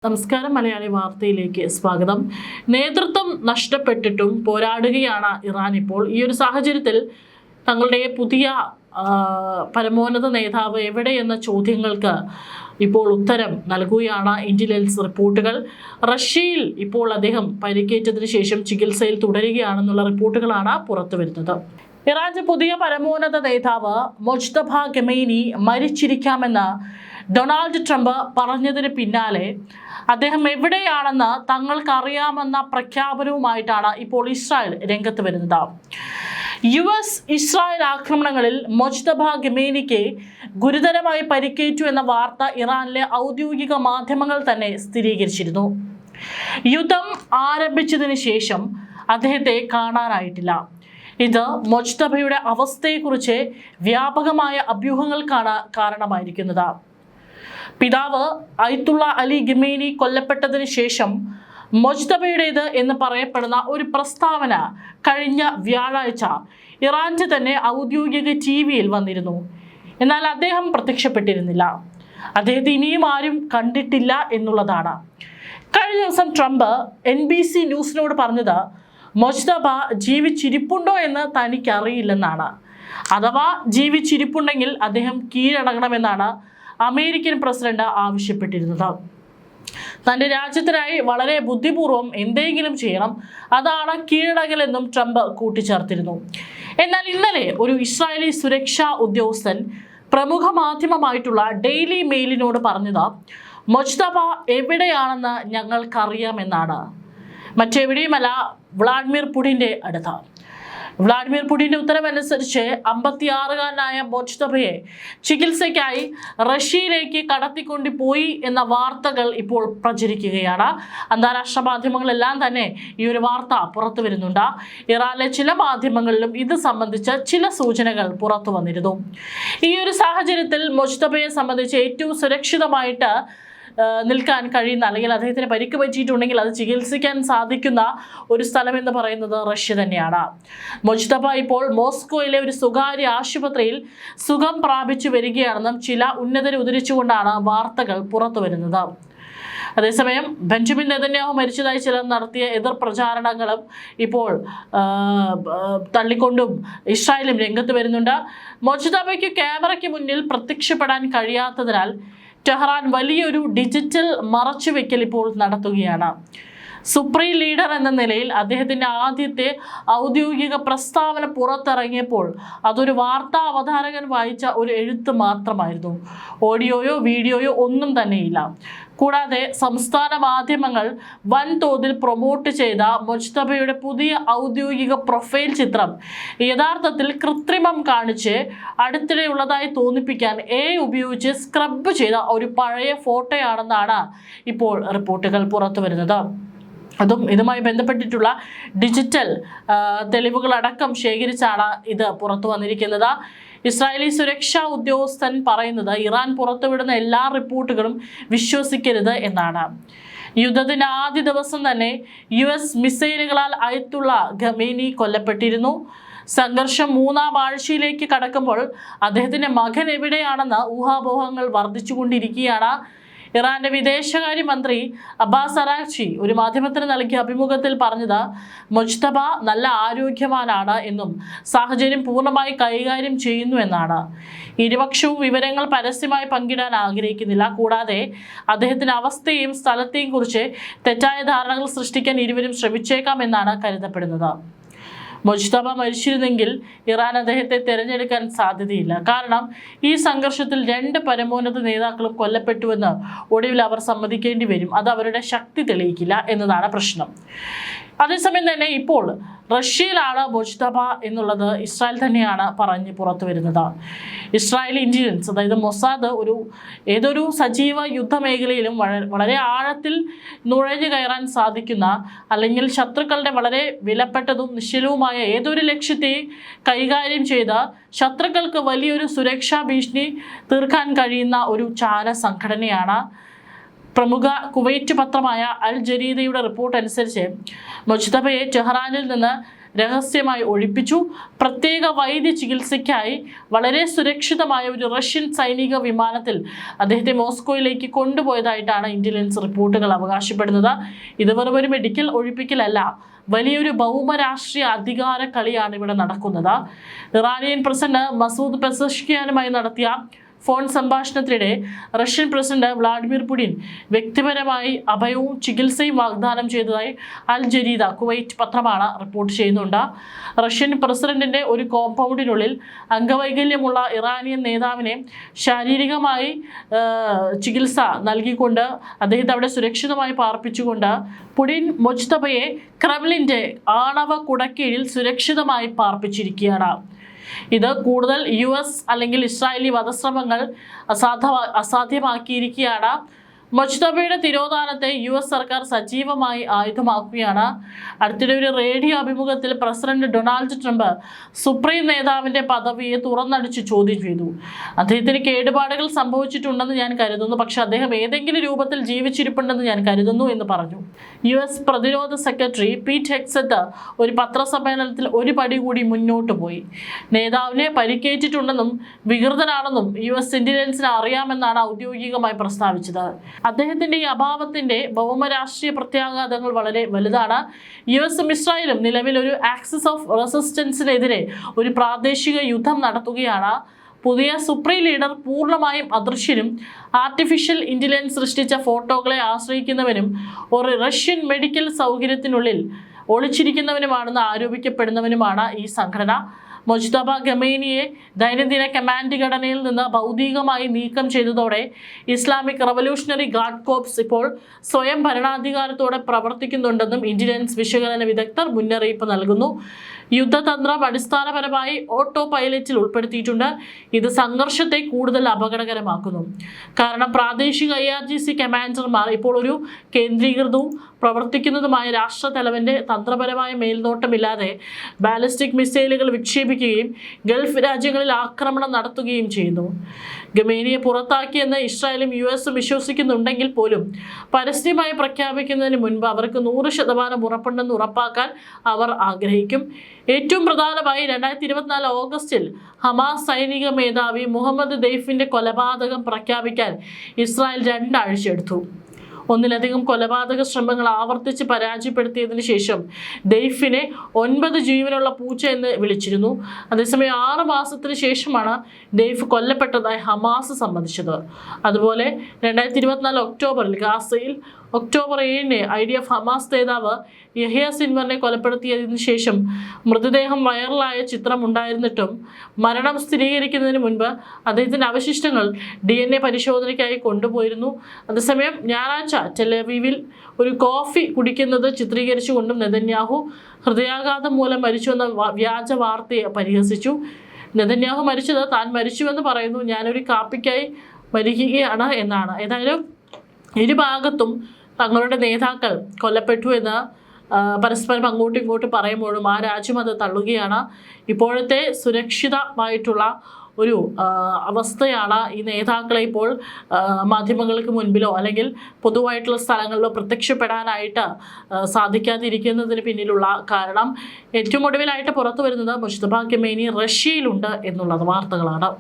നമസ്കാരം മലയാളി വാർത്തയിലേക്ക് സ്വാഗതം. നേതൃത്വം നഷ്ടപ്പെട്ടിട്ടും പോരാടുകയാണ് ഇറാൻ ഇപ്പോൾ. ഈ ഒരു സാഹചര്യത്തിൽ തങ്ങളുടെ പുതിയ പരമോന്നത നേതാവ് എവിടെയെന്ന ചോദ്യങ്ങൾക്ക് ഇപ്പോൾ ഉത്തരം നൽകുകയാണ് ഇന്റലിജൻസ് റിപ്പോർട്ടുകൾ. റഷ്യയിൽ ഇപ്പോൾ അദ്ദേഹം പരിക്കേറ്റതിനു ശേഷം ചികിത്സയിൽ തുടരുകയാണെന്നുള്ള റിപ്പോർട്ടുകളാണ് പുറത്തുവരുന്നത്. ഇറാന്റെ പുതിയ പരമോന്നത നേതാവ് മൊജ്തബ ഖമേനി മരിച്ചിരിക്കാമെന്ന് ഡൊണാൾഡ് ട്രംപ് പറഞ്ഞതിന് പിന്നാലെ അദ്ദേഹം എവിടെയാണെന്ന് തങ്ങൾക്കറിയാമെന്ന പ്രഖ്യാപനവുമായിട്ടാണ് ഇപ്പോൾ ഇസ്രായേൽ രംഗത്ത് വരുന്നത്. ഇസ്രായേൽ ആക്രമണങ്ങളിൽ മൊജ്തബ ഖമേനിക്ക് ഗുരുതരമായി പരിക്കേറ്റു എന്ന വാർത്ത ഇറാനിലെ ഔദ്യോഗിക മാധ്യമങ്ങൾ തന്നെ സ്ഥിരീകരിച്ചിരുന്നു. യുദ്ധം ആരംഭിച്ചതിന് ശേഷം അദ്ദേഹത്തെ കാണാനായിട്ടില്ല. ഇത് മൊജ്തബയുടെ അവസ്ഥയെക്കുറിച്ച് വ്യാപകമായ അഭ്യൂഹങ്ങൾക്കാണ് കാരണമായിരിക്കുന്നത്. പിതാവ് അയത്തുള്ള അലി ഖമേനി കൊല്ലപ്പെട്ടതിന് ശേഷം മൊജ്തബയുടേത് എന്ന് പറയപ്പെടുന്ന ഒരു പ്രസ്താവന കഴിഞ്ഞ വ്യാഴാഴ്ച ഇറാന്റെ തന്നെ ഔദ്യോഗിക ടിവിയിൽ വന്നിരുന്നു. എന്നാൽ അദ്ദേഹം പ്രത്യക്ഷപ്പെട്ടിരുന്നില്ല. അദ്ദേഹത്തെ ഇനിയും ആരും കണ്ടിട്ടില്ല എന്നുള്ളതാണ്. കഴിഞ്ഞ ദിവസം ട്രംപ് NBC ന്യൂസിനോട് പറഞ്ഞത് മൊജ്തബ ജീവിച്ചിരിപ്പുണ്ടോ എന്ന് തനിക്കറിയില്ലെന്നാണ്. അഥവാ ജീവിച്ചിരിപ്പുണ്ടെങ്കിൽ അദ്ദേഹം കീഴടങ്ങണമെന്നാണ് അമേരിക്കൻ പ്രസിഡന്റ് ആവശ്യപ്പെട്ടിരുന്നത്. തൻ്റെ രാജ്യത്തിനായി വളരെ ബുദ്ധിപൂർവ്വം എന്തെങ്കിലും ചെയ്യണം, അതാണ് കീഴടങ്ങലെന്നും ട്രംപ് കൂട്ടിച്ചേർത്തിരുന്നു. എന്നാൽ ഇന്നലെ ഒരു ഇസ്രായേലി സുരക്ഷാ ഉദ്യോഗസ്ഥൻ പ്രമുഖ മാധ്യമമായിട്ടുള്ള ഡെയിലി മെയിലിനോട് പറഞ്ഞത് മൊജ്തബ എവിടെയാണെന്ന് ഞങ്ങൾക്കറിയാമെന്നാണ്. മറ്റെവിടെയുമല്ല, വ്ളാഡിമിർ പുടിൻ്റെ അടുത്ത്. വ്ളാഡിമിർ പുടിൻ്റെ ഉത്തരവനുസരിച്ച് 56-കാരനായ മൊജ്തബയെ ചികിത്സയ്ക്കായി റഷ്യയിലേക്ക് കടത്തിക്കൊണ്ടുപോയി എന്ന വാർത്തകൾ ഇപ്പോൾ പ്രചരിക്കുകയാണ്. അന്താരാഷ്ട്ര മാധ്യമങ്ങളെല്ലാം തന്നെ ഈ ഒരു വാർത്ത പുറത്തു വരുന്നുണ്ട്. ഇറാനിലെ ചില മാധ്യമങ്ങളിലും ഇത് സംബന്ധിച്ച് ചില സൂചനകൾ പുറത്തു വന്നിരുന്നു. ഈ ഒരു സാഹചര്യത്തിൽ മൊജ്തബയെ സംബന്ധിച്ച് ഏറ്റവും സുരക്ഷിതമായിട്ട് നിൽക്കാൻ കഴിയുന്ന, അല്ലെങ്കിൽ അദ്ദേഹത്തിന് പരിക്ക് പറ്റിയിട്ടുണ്ടെങ്കിൽ അത് ചികിത്സിക്കാൻ സാധിക്കുന്ന ഒരു സ്ഥലം എന്ന് പറയുന്നത് റഷ്യ തന്നെയാണ്. മൊജ്തബ ഇപ്പോൾ മോസ്കോയിലെ ഒരു സ്വകാര്യ ആശുപത്രിയിൽ സുഖം പ്രാപിച്ചു വരികയാണെന്നും ചില ഉന്നതരെ ഉദ്ധരിച്ചുകൊണ്ടാണ് വാർത്തകൾ പുറത്തു വരുന്നത്. അതേസമയം ബെഞ്ചമിൻ നെതന്യാഹു മരിച്ചതായി ചിലർ നടത്തിയ എതിർ പ്രചാരണങ്ങളും ഇപ്പോൾ തള്ളിക്കൊണ്ടും ഇസ്രായേലും രംഗത്ത് വരുന്നുണ്ട്. മൊജ്തബയ്ക്ക് ക്യാമറയ്ക്ക് മുന്നിൽ പ്രത്യക്ഷപ്പെടാൻ കഴിയാത്തതിനാൽ ടെഹ്റാൻ വലിയൊരു ഡിജിറ്റൽ മറച്ചുവെക്കൽ ഇപ്പോൾ നടത്തുകയാണ്. സുപ്രീം ലീഡർ എന്ന നിലയിൽ അദ്ദേഹത്തിൻ്റെ ആദ്യത്തെ ഔദ്യോഗിക പ്രസ്താവന പുറത്തിറങ്ങിയപ്പോൾ അതൊരു വാർത്താ അവതാരകൻ വായിച്ച ഒരു എഴുത്ത് മാത്രമായിരുന്നു. ഓഡിയോയോ വീഡിയോയോ ഒന്നും തന്നെയില്ല. കൂടാതെ സംസ്ഥാന മാധ്യമങ്ങൾ വൻതോതിൽ പ്രൊമോട്ട് ചെയ്ത മൊജ്തബയുടെ പുതിയ ഔദ്യോഗിക പ്രൊഫൈൽ ചിത്രം യഥാർത്ഥത്തിൽ കൃത്രിമം കാണിച്ച് അടുത്തിടെയുള്ളതായി തോന്നിപ്പിക്കാൻ AI ഉപയോഗിച്ച് സ്ക്രബ് ചെയ്ത ഒരു പഴയ ഫോട്ടോയാണെന്നാണ് ഇപ്പോൾ റിപ്പോർട്ടുകൾ പുറത്തു വരുന്നത്. അതും ഇതുമായി ബന്ധപ്പെട്ടിട്ടുള്ള ഡിജിറ്റൽ തെളിവുകളടക്കം ശേഖരിച്ചാണ് ഇത് പുറത്തു വന്നിരിക്കുന്നത്. ഇസ്രായേലി സുരക്ഷാ ഉദ്യോഗസ്ഥൻ പറയുന്നത് ഇറാൻ പുറത്തുവിടുന്ന എല്ലാ റിപ്പോർട്ടുകളും വിശ്വസിക്കരുത് എന്നാണ്. യുദ്ധത്തിന്റെ ആദ്യ ദിവസം തന്നെ US മിസൈലുകളാൽ അയത്തുള്ള ഖമേനി കൊല്ലപ്പെട്ടിരുന്നു. സംഘർഷം 3-ാം ആഴ്ചയിലേക്ക് കടക്കുമ്പോൾ അദ്ദേഹത്തിന്റെ മകൻ എവിടെയാണെന്ന് ഊഹാപോഹങ്ങൾ വർദ്ധിച്ചുകൊണ്ടിരിക്കുകയാണ്. ഇറാന്റെ വിദേശകാര്യമന്ത്രി അബ്ബാസ് അറാഖ്ചി ഒരു മാധ്യമത്തിന് നൽകിയ അഭിമുഖത്തിൽ പറഞ്ഞത് മൊജ്തബ നല്ല ആരോഗ്യവാനാണ് എന്നും സാഹചര്യം പൂർണ്ണമായി കൈകാര്യം ചെയ്യുന്നു എന്നാണ്. ഇരുപക്ഷവും വിവരങ്ങൾ പരസ്യമായി പങ്കിടാൻ ആഗ്രഹിക്കുന്നില്ല. കൂടാതെ അദ്ദേഹത്തിന്റെ അവസ്ഥയെയും സ്ഥലത്തെയും കുറിച്ച് തെറ്റായ ധാരണകൾ സൃഷ്ടിക്കാൻ ഇരുവരും ശ്രമിച്ചേക്കാം എന്നാണ് കരുതപ്പെടുന്നത്. മൊജ്തബ മരിച്ചിരുന്നെങ്കിൽ ഇറാൻ അദ്ദേഹത്തെ തിരഞ്ഞെടുക്കാൻ സാധ്യതയില്ല. കാരണം ഈ സംഘർഷത്തിൽ 2 പരമോന്നത നേതാക്കളും കൊല്ലപ്പെട്ടുവെന്ന് ഒടുവിൽ അവർ സമ്മതിക്കേണ്ടി വരും. അത് അവരുടെ ശക്തി തെളിയിക്കില്ല എന്നതാണ് പ്രശ്നം. അതേസമയം തന്നെ ഇപ്പോൾ റഷ്യയിലാണ് മൊജ്തബ എന്നുള്ളത് ഇസ്രായേൽ തന്നെയാണ് പറഞ്ഞ് പുറത്തു വരുന്നത്. ഇസ്രായേൽ ഇന്റലിജൻസ്, അതായത് മൊസാദ്, ഏതൊരു സജീവ യുദ്ധമേഖലയിലും വളരെ ആഴത്തിൽ നുഴഞ്ഞു കയറാൻ സാധിക്കുന്ന, അല്ലെങ്കിൽ ശത്രുക്കളുടെ വളരെ വിലപ്പെട്ടതും നിശ്ചലവുമായ ഏതൊരു ലക്ഷ്യത്തെ കൈകാര്യം ചെയ്ത ശത്രുക്കൾക്ക് വലിയൊരു സുരക്ഷാ ഭീഷണി തീർക്കാൻ കഴിയുന്ന ഒരു ചാര സംഘടനയാണ്. പ്രമുഖ കുവൈറ്റ് പത്രമായ അൽ ജരീദയുടെ റിപ്പോർട്ട് അനുസരിച്ച് മൊജ്തബയെ ടെഹ്റാനിൽ നിന്ന് രഹസ്യമായി ഒഴിപ്പിച്ചു. പ്രത്യേക വൈദ്യ ചികിത്സയ്ക്കായി വളരെ സുരക്ഷിതമായ ഒരു റഷ്യൻ സൈനിക വിമാനത്തിൽ അദ്ദേഹത്തെ മോസ്കോയിലേക്ക് കൊണ്ടുപോയതായിട്ടാണ് ഇന്റലിജൻസ് റിപ്പോർട്ടുകൾ അവകാശപ്പെടുന്നത്. ഇത് വെറും ഒരു മെഡിക്കൽ ഒഴിപ്പിക്കലല്ല, വലിയൊരു ഭൗമരാഷ്ട്രീയ അധികാര കളിയാണ് ഇവിടെ നടക്കുന്നത്. ഇറാനിയൻ പ്രസിഡന്റ് മസൂദ് പെസഷ്കിയാനുമായി നടത്തിയ ഫോൺ സംഭാഷണത്തിനിടെ റഷ്യൻ പ്രസിഡന്റ് വ്ളാഡിമിർ പുടിൻ വ്യക്തിപരമായി അഭയവും ചികിത്സയും വാഗ്ദാനം ചെയ്തതായി അൽ ജരീദ കുവൈറ്റ് പത്രമാണ് റിപ്പോർട്ട് ചെയ്യുന്നുണ്ട്. റഷ്യൻ പ്രസിഡന്റിന്റെ ഒരു കോമ്പൗണ്ടിനുള്ളിൽ അംഗവൈകല്യമുള്ള ഇറാനിയൻ നേതാവിനെ ശാരീരികമായി ചികിത്സ നൽകിക്കൊണ്ട് അദ്ദേഹത്തെ അവിടെ സുരക്ഷിതമായി പാർപ്പിച്ചുകൊണ്ട് പുടിൻ മൊജ്തബയെ ക്രെംലിന്റെ ആണവ കുടക്കീഴിൽ സുരക്ഷിതമായി പാർപ്പിച്ചിരിക്കുകയാണ്. ഇത് കൂടുതൽ US അല്ലെങ്കിൽ ഇസ്രായേലി വധശ്രമങ്ങൾ അസാധ്യമാക്കിയിരിക്കുകയാണ്. മൊജ്തബയുടെ തിരോധാനത്തെ US സർക്കാർ സജീവമായി ആയുധമാക്കുകയാണ്. അടുത്തിടെ ഒരു റേഡിയോ അഭിമുഖത്തിൽ പ്രസിഡന്റ് ഡൊണാൾഡ് ട്രംപ് സുപ്രീം നേതാവിന്റെ പദവിയെ തുറന്നടിച്ച് ചോദ്യം ചെയ്തു. അദ്ദേഹത്തിന് കേടുപാടുകൾ സംഭവിച്ചിട്ടുണ്ടെന്ന് ഞാൻ കരുതുന്നു, പക്ഷെ അദ്ദേഹം ഏതെങ്കിലും രൂപത്തിൽ ജീവിച്ചിരിപ്പുണ്ടെന്ന് ഞാൻ കരുതുന്നു എന്ന് പറഞ്ഞു. US പ്രതിരോധ സെക്രട്ടറി പീറ്റ് ഹെഗ്സെത്ത് ഒരു പത്രസമ്മേളനത്തിൽ ഒരു പടി കൂടി മുന്നോട്ട് പോയി. നേതാവിനെ പരിക്കേറ്റിട്ടുണ്ടെന്നും വികൃതനാണെന്നും US ഇന്റലിജൻസിന് അറിയാമെന്നാണ് ഔദ്യോഗികമായി പ്രസ്താവിച്ചത്. അദ്ദേഹത്തിന്റെ ഈ അഭാവത്തിന്റെ ഭൗമരാഷ്ട്രീയ പ്രത്യാഘാതങ്ങൾ വളരെ വലുതാണ്. US-ഉം ഇസ്രായേലും നിലവിൽ ഒരു ആക്സിസ് ഓഫ് റെസിസ്റ്റൻസിനെതിരെ ഒരു പ്രാദേശിക യുദ്ധം നടത്തുകയാണ്. പുതിയ സുപ്രീം ലീഡർ പൂർണ്ണമായും അദൃശ്യനും ആർട്ടിഫിഷ്യൽ ഇന്റലിജൻസ് സൃഷ്ടിച്ച ഫോട്ടോകളെ ആശ്രയിക്കുന്നവനും ഒരു റഷ്യൻ മെഡിക്കൽ സൗകര്യത്തിനുള്ളിൽ ഒളിച്ചിരിക്കുന്നവനുമാണെന്ന് ആരോപിക്കപ്പെടുന്നവനുമാണ് ഈ സംഘടന. മൊജ്തബ ഖമേനിയെ ദൈനംദിന കമാൻഡ് ഘടനയിൽ നിന്ന് ഭൗതികമായി നീക്കം ചെയ്തതോടെ ഇസ്ലാമിക് റവല്യൂഷണറി ഗാർഡ് കോർപ്സ് ഇപ്പോൾ സ്വയം ഭരണാധികാരത്തോടെ പ്രവർത്തിക്കുന്നുണ്ടെന്നും ഇന്റലിജൻസ് വിശകലന വിദഗ്ധർ മുന്നറിയിപ്പ് നൽകുന്നു. യുദ്ധതന്ത്രം അടിസ്ഥാനപരമായി ഓട്ടോ പൈലറ്റിൽ ഉൾപ്പെടുത്തിയിട്ടുണ്ട്. ഇത് സംഘർഷത്തെ കൂടുതൽ അപകടകരമാക്കുന്നു. കാരണം പ്രാദേശിക IRGC കമാൻഡർമാർ ഇപ്പോൾ ഒരു കേന്ദ്രീകൃതവും പ്രവർത്തിക്കുന്നതുമായ രാഷ്ട്രതലവന്റെ തന്ത്രപരമായ മേൽനോട്ടമില്ലാതെ ബാലിസ്റ്റിക് മിസൈലുകൾ വിക്ഷേപിക്കുകയും ഗൾഫ് രാജ്യങ്ങളിൽ ആക്രമണം നടത്തുകയും ചെയ്യുന്നു. ഖമേനിയെ പുറത്താക്കിയെന്ന് ഇസ്രായേലും US-ഉം വിശ്വസിക്കുന്നുണ്ടെങ്കിൽ പോലും പരസ്യമായി പ്രഖ്യാപിക്കുന്നതിന് മുൻപ് അവർക്ക് 100% ഉറപ്പുണ്ടെന്ന് ഉറപ്പാക്കാൻ അവർ ആഗ്രഹിക്കും. ഏറ്റവും പ്രധാനമായി 2024 ഓഗസ്റ്റിൽ ഹമാസ് സൈനിക മേധാവി മുഹമ്മദ് ദെയ്ഫിന്റെ കൊലപാതകം പ്രഖ്യാപിക്കാൻ ഇസ്രായേൽ 2 ആഴ്ച എടുത്തു. ഒന്നിലധികം കൊലപാതക ശ്രമങ്ങൾ ആവർത്തിച്ച് പരാജയപ്പെടുത്തിയതിനു ശേഷം ദെയ്ഫിനെ 9 ജീവനുള്ള പൂച്ച എന്ന് വിളിച്ചിരുന്നു. അതേസമയം 6 മാസത്തിന് ശേഷമാണ് ദെയ്ഫ് കൊല്ലപ്പെട്ടതായി ഹമാസ് സമ്മതിച്ചത്. അതുപോലെ 2024 ഒക്ടോബറിൽ ഗാസയിൽ ഒക്ടോബർ 7-ന് IDF ഹമാസ് നേതാവ് യഹ്യ സിൻവറിനെ കൊലപ്പെടുത്തിയതിനു ശേഷം മൃതദേഹം വൈറലായ ചിത്രം ഉണ്ടായിരുന്നിട്ടും മരണം സ്ഥിരീകരിക്കുന്നതിന് മുൻപ് അദ്ദേഹത്തിൻ്റെ അവശിഷ്ടങ്ങൾ DNA പരിശോധനയ്ക്കായി കൊണ്ടുപോയിരുന്നു. അതേസമയം ഞായറാഴ്ച ടെലവീവിൽ ഒരു കോഫി കുടിക്കുന്നത് ചിത്രീകരിച്ചുകൊണ്ടും നെതന്യാഹു ഹൃദയാഘാതം മൂലം മരിച്ചുവെന്ന വ്യാജ വാർത്തയെ പരിഹസിച്ചു. നെതന്യാഹു മരിച്ചത് താൻ മരിച്ചുവെന്ന് പറയുന്നു, ഞാനൊരു കാപ്പിക്കായി മരിക്കുകയാണ് എന്നാണ്. ഏതായാലും ഇരു ഭാഗത്തും തങ്ങളുടെ നേതാക്കൾ കൊല്ലപ്പെട്ടു എന്ന് പരസ്പരം അങ്ങോട്ടും ഇങ്ങോട്ടും പറയുമ്പോഴും ആ രാജ്യം അത് തള്ളുകയാണ്. ഇപ്പോഴത്തെ സുരക്ഷിതമായിട്ടുള്ള ഒരു അവസ്ഥയാണ് ഈ നേതാക്കളെ ഇപ്പോൾ മാധ്യമങ്ങൾക്ക് മുൻപിലോ അല്ലെങ്കിൽ പൊതുവായിട്ടുള്ള സ്ഥലങ്ങളിലോ പ്രത്യക്ഷപ്പെടാനായിട്ട് സാധിക്കാതിരിക്കുന്നതിന് പിന്നിലുള്ള കാരണം. ഏറ്റവും ഒടുവിലായിട്ട് പുറത്തു വരുന്നത് മുജ്തബ ഖമേനി റഷ്യയിലുണ്ട് എന്നുള്ളത് വാർത്തകളാണ്.